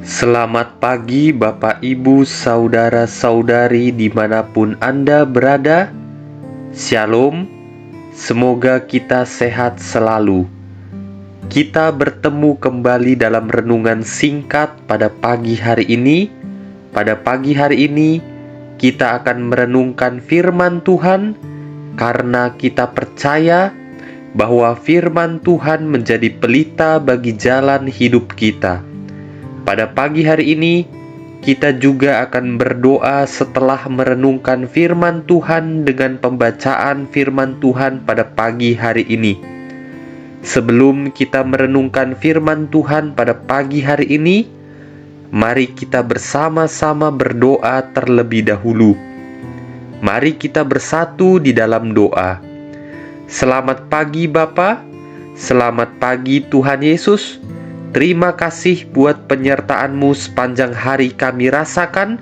Selamat pagi Bapak Ibu Saudara-saudari dimanapun Anda berada. Shalom, semoga kita sehat selalu. Kita bertemu kembali dalam renungan singkat pada pagi hari ini. Pada pagi hari ini kita akan merenungkan firman Tuhan karena kita percaya bahwa firman Tuhan menjadi pelita bagi jalan hidup kita. Pada pagi hari ini, kita juga akan berdoa setelah merenungkan firman Tuhan dengan pembacaan firman Tuhan pada pagi hari ini. Sebelum kita merenungkan firman Tuhan pada pagi hari ini, mari kita bersama-sama berdoa terlebih dahulu. Mari kita bersatu di dalam doa. Selamat pagi Bapa, selamat pagi Tuhan Yesus. Terima kasih buat penyertaan-Mu sepanjang hari kami rasakan.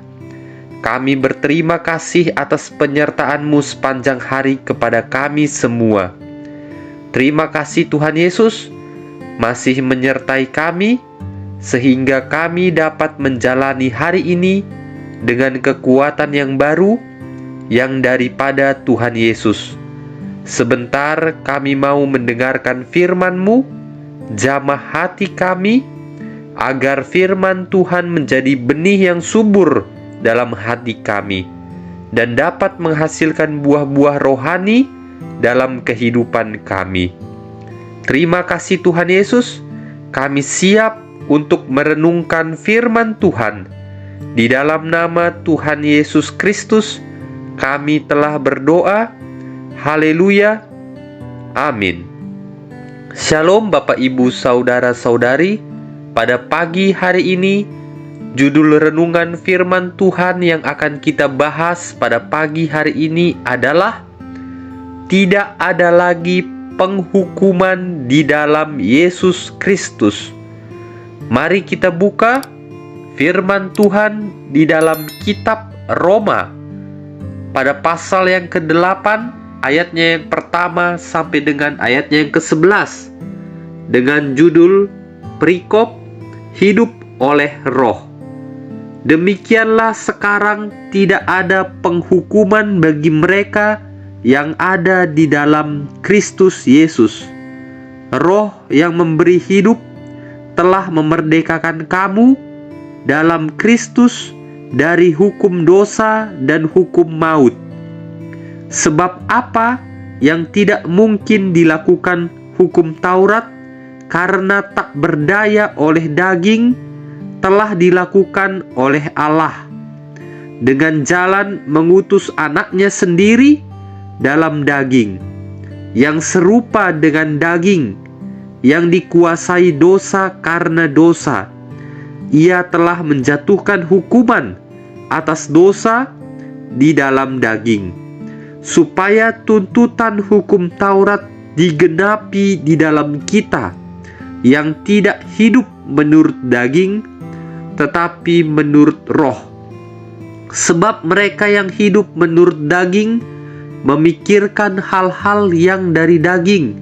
Kami berterima kasih atas penyertaan-Mu sepanjang hari kepada kami semua. Terima kasih Tuhan Yesus, masih menyertai kami, sehingga kami dapat menjalani hari ini dengan kekuatan yang baru, yang daripada Tuhan Yesus. Sebentar kami mau mendengarkan firman-Mu. Jamah hati kami, agar firman Tuhan menjadi benih yang subur dalam hati kami, dan dapat menghasilkan buah-buah rohani dalam kehidupan kami. Terima kasih Tuhan Yesus, kami siap untuk merenungkan firman Tuhan. Di dalam nama Tuhan Yesus Kristus, kami telah berdoa. Haleluya. Amin. Shalom Bapak Ibu Saudara-saudari. Pada pagi hari ini, judul renungan firman Tuhan yang akan kita bahas pada pagi hari ini adalah tidak ada lagi penghukuman di dalam Yesus Kristus. Mari kita buka firman Tuhan di dalam kitab Roma pada pasal yang ke-8, ayatnya yang pertama sampai dengan ayatnya yang ke-11, dengan judul perikop hidup oleh roh. Demikianlah sekarang tidak ada penghukuman bagi mereka yang ada di dalam Kristus Yesus. Roh yang memberi hidup telah memerdekakan kamu dalam Kristus dari hukum dosa dan hukum maut. Sebab apa yang tidak mungkin dilakukan hukum Taurat karena tak berdaya oleh daging, telah dilakukan oleh Allah dengan jalan mengutus anaknya sendiri dalam daging, yang serupa dengan daging, yang dikuasai dosa karena dosa. Ia telah menjatuhkan hukuman atas dosa di dalam daging, supaya tuntutan hukum Taurat digenapi di dalam kita, yang tidak hidup menurut daging, tetapi menurut roh. Sebab mereka yang hidup menurut daging memikirkan hal-hal yang dari daging.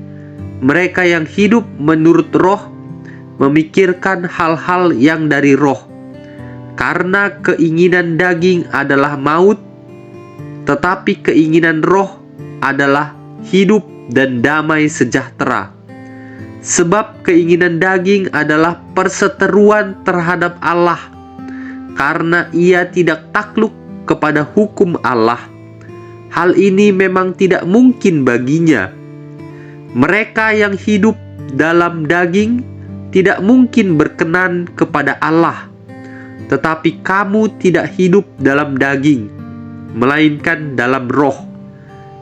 Mereka yang hidup menurut roh memikirkan hal-hal yang dari roh. Karena keinginan daging adalah maut, tetapi keinginan roh adalah hidup dan damai sejahtera. Sebab keinginan daging adalah perseteruan terhadap Allah, karena ia tidak takluk kepada hukum Allah. Hal ini memang tidak mungkin baginya. Mereka yang hidup dalam daging tidak mungkin berkenan kepada Allah. Tetapi kamu tidak hidup dalam daging, melainkan dalam roh.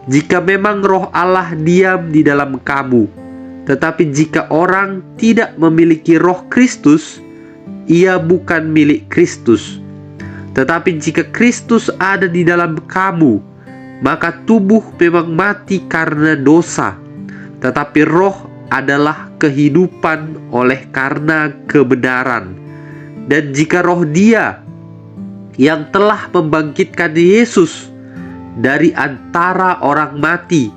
Jika memang roh Allah diam di dalam kamu. Tetapi jika orang tidak memiliki roh Kristus, ia bukan milik Kristus. Tetapi jika Kristus ada di dalam kamu, maka tubuh memang mati karena dosa, tetapi roh adalah kehidupan oleh karena kebenaran. Dan jika roh Dia yang telah membangkitkan Yesus dari antara orang mati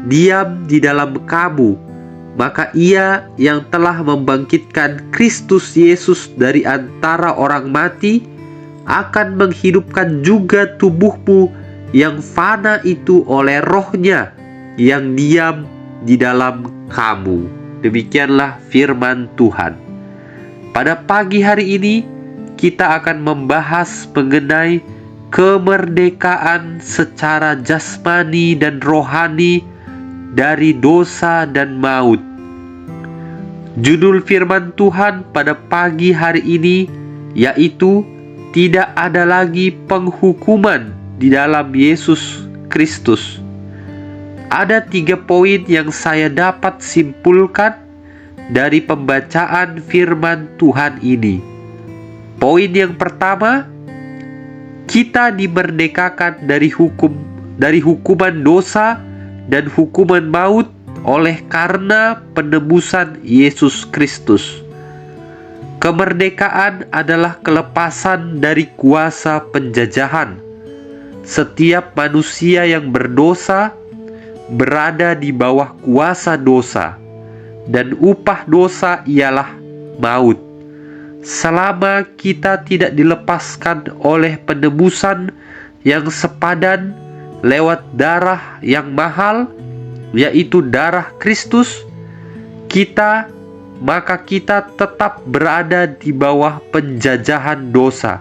diam di dalam kamu, maka Ia yang telah membangkitkan Kristus Yesus dari antara orang mati akan menghidupkan juga tubuhmu yang fana itu oleh Roh-Nya yang diam di dalam kamu. Demikianlah firman Tuhan. Pada pagi hari ini kita akan membahas mengenai kemerdekaan secara jasmani dan rohani dari dosa dan maut. Judul firman Tuhan pada pagi hari ini yaitu tidak ada lagi penghukuman di dalam Yesus Kristus. Ada 3 poin yang saya dapat simpulkan dari pembacaan firman Tuhan ini. Poin yang pertama, kita dimerdekakan dari hukuman dosa dan hukuman maut oleh karena penebusan Yesus Kristus. Kemerdekaan adalah kelepasan dari kuasa penjajahan. Setiap manusia yang berdosa berada di bawah kuasa dosa, dan upah dosa ialah maut. Selama kita tidak dilepaskan oleh penebusan yang sepadan lewat darah yang mahal, yaitu darah Kristus, maka kita tetap berada di bawah penjajahan dosa.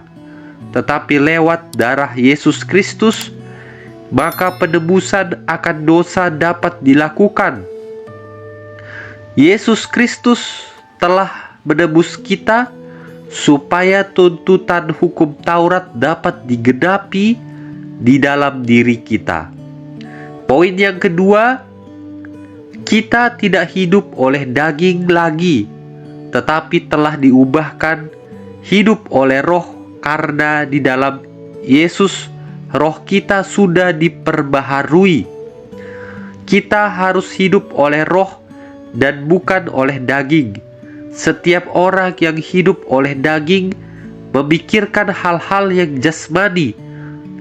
Tetapi lewat darah Yesus Kristus, maka penebusan akan dosa dapat dilakukan. Yesus Kristus telah menebus kita supaya tuntutan hukum Taurat dapat digenapi di dalam diri kita. Poin yang kedua, kita tidak hidup oleh daging lagi, tetapi telah diubahkan hidup oleh Roh, karena di dalam Yesus roh kita sudah diperbaharui. Kita harus hidup oleh Roh dan bukan oleh daging. Setiap orang yang hidup oleh daging memikirkan hal-hal yang jasmani,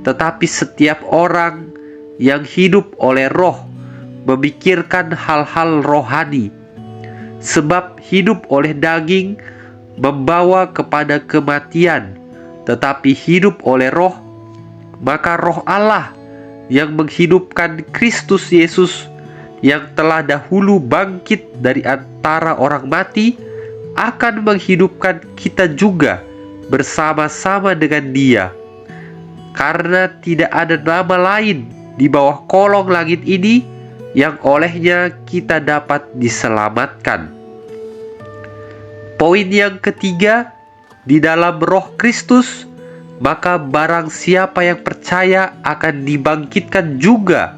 tetapi setiap orang yang hidup oleh Roh memikirkan hal-hal rohani. Sebab hidup oleh daging membawa kepada kematian, tetapi hidup oleh Roh, maka Roh Allah yang menghidupkan Kristus Yesus yang telah dahulu bangkit dari antara orang mati akan menghidupkan kita juga bersama-sama dengan Dia. Karena tidak ada nama lain di bawah kolong langit ini yang olehnya kita dapat diselamatkan. Poin yang ketiga, di dalam Roh Kristus, maka barang siapa yang percaya akan dibangkitkan juga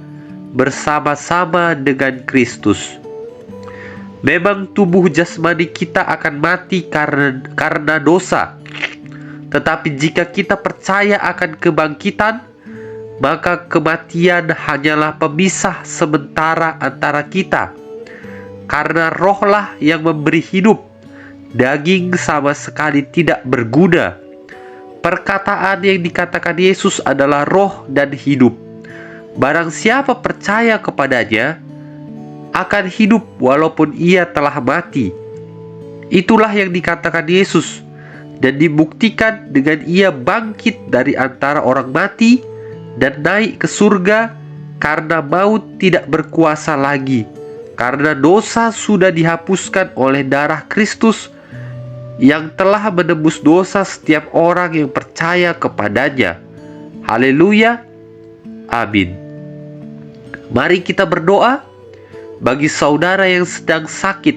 bersama-sama dengan Kristus. Memang tubuh jasmani kita akan mati karena dosa. Tetapi jika kita percaya akan kebangkitan, maka kematian hanyalah pemisah sementara antara kita. Karena Rohlah yang memberi hidup, daging sama sekali tidak berguna. Perkataan yang dikatakan Yesus adalah roh dan hidup. Barang siapa percaya kepadanya akan hidup walaupun ia telah mati. Itulah yang dikatakan Yesus, dan dibuktikan dengan ia bangkit dari antara orang mati dan naik ke surga, karena maut tidak berkuasa lagi, karena dosa sudah dihapuskan oleh darah Kristus yang telah menebus dosa setiap orang yang percaya kepadanya. Haleluya, amin. Mari kita berdoa. Bagi saudara yang sedang sakit,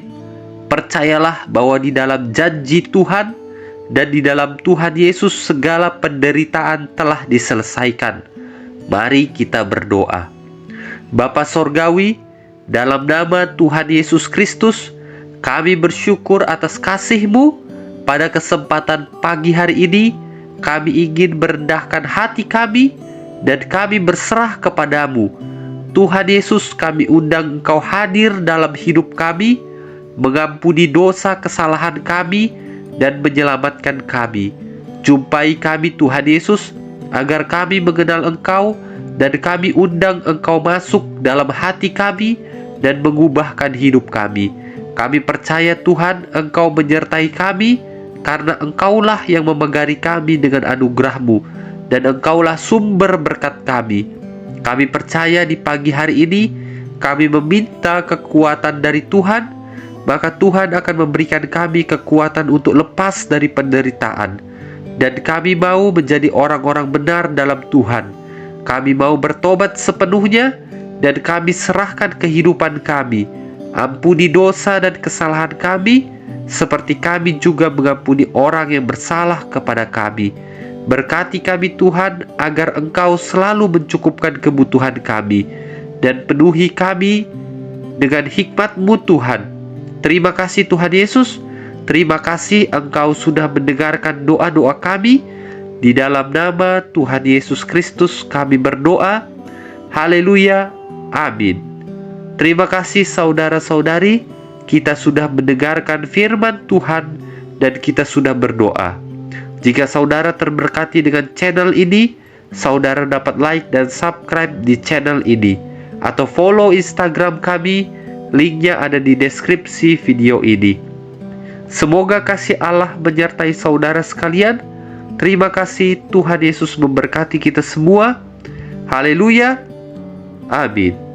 percayalah bahwa di dalam janji Tuhan dan di dalam Tuhan Yesus segala penderitaan telah diselesaikan. Mari kita berdoa. Bapa Sorgawi, dalam nama Tuhan Yesus Kristus, kami bersyukur atas kasih-Mu. Pada kesempatan pagi hari ini, kami ingin merendahkan hati kami dan kami berserah kepadamu. Tuhan Yesus, kami undang Engkau hadir dalam hidup kami, mengampuni dosa kesalahan kami dan menyelamatkan kami. Jumpai kami Tuhan Yesus, agar kami mengenal Engkau, dan kami undang Engkau masuk dalam hati kami dan mengubahkan hidup kami. Kami percaya Tuhan, Engkau menyertai kami, karena Engkaulah yang memegari kami dengan anugerah-Mu, dan Engkaulah sumber berkat kami. Kami percaya di pagi hari ini, kami meminta kekuatan dari Tuhan, maka Tuhan akan memberikan kami kekuatan untuk lepas dari penderitaan. Dan kami mau menjadi orang-orang benar dalam Tuhan. Kami mau bertobat sepenuhnya, dan kami serahkan kehidupan kami. Ampuni dosa dan kesalahan kami, seperti kami juga mengampuni orang yang bersalah kepada kami. Berkati kami Tuhan, agar Engkau selalu mencukupkan kebutuhan kami, dan penuhi kami dengan hikmat-Mu Tuhan. Terima kasih Tuhan Yesus. Terima kasih Engkau sudah mendengarkan doa-doa kami. Di dalam nama Tuhan Yesus Kristus kami berdoa. Haleluya. Amin. Terima kasih saudara-saudari. Kita sudah mendengarkan firman Tuhan dan kita sudah berdoa. Jika saudara terberkati dengan channel ini, saudara dapat like dan subscribe di channel ini, atau follow Instagram kami. Linknya ada di deskripsi video ini. Semoga kasih Allah menyertai saudara sekalian. Terima kasih, Tuhan Yesus memberkati kita semua. Haleluya. Amin.